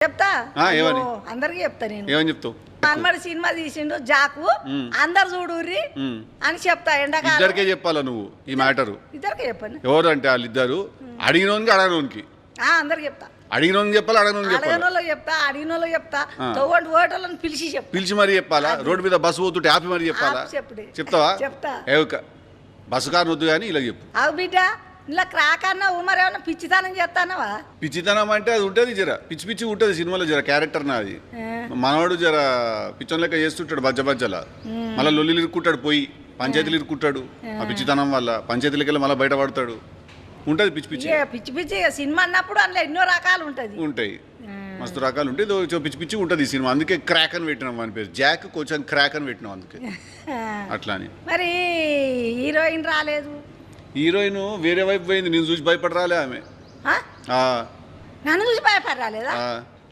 చెప్తా ఏమని అందరికి చెప్తా నేను ఏమని చెప్తావు హనుమాన్ సినిమా తీసిండు జాకు అందరు చూడుర్రి అని చెప్తా ఎండాకాలం ఇద్దరికే చెప్పాలా నువ్వు ఈ మ్యాటరు ఇద్దరికే చెప్పండి ఎవరు అంటే వాళ్ళిద్దరు అడిగినోనికి అడగనోనికి అందరికి చెప్తా అడిగినోనికి చెప్పాలి అడగనోనికి చెప్పాలి అడగనోళ్ళకి చెప్తా అడిగినోళ్ళకి చెప్తా తోటి ఓటర్లను పిలిచి చెప్తా పిలిచి మరీ చెప్పాలా రోడ్డు మీద బస్సు పోతుంటే ఆపి మరీ చెప్పాలా చెప్పుడే చెప్తావా చెప్తా బస్సు కారు వద్దు కానీ ఇలా చెప్పు అవు బిడ్డ ఇలా క్రాక్ అన్నా ఉమర్ ఏమన్నా పిచ్చితనం చేస్తానవా పిచ్చితనం అంటే అది ఉంటుంది జర పిచ్చి పిచ్చి ఉంటుంది సినిమాలో జర క్యారెక్టర్ నాది మనవాడు జర పిచ్చం లెక్క చేస్తుంటాడు బజ్జ బజ్జలా మళ్ళీ లొల్లిలు ఇరుక్కుంటాడు పోయి పంచాయతీలు ఇరుక్కుంటాడు ఆ పిచ్చితనం వల్ల పంచాయతీలకి వెళ్ళి మళ్ళీ బయటపడతాడు ఉంటుంది పిచ్చి పిచ్చి పిచ్చి పిచ్చి సినిమా అన్నప్పుడు అందులో ఎన్నో రకాలు ఉంటాయి మస్తు రకాలు ఉంటాయి పిచ్చి పిచ్చి ఉంటుంది ఈ సినిమా అందుకే క్రాక్ అని పెట్టినాం అని పేరు జాక్ కొంచెం క్రాక్ అని పెట్టినాం అందుకే అట్లా అని మరి హీరోయిన్ రాలేదు హీరోయిన్ వేరే వైపు పోయింది నేను చూసి భయపడి రాలే ఆమె నన్ను చూసి భయపడి రాలేదా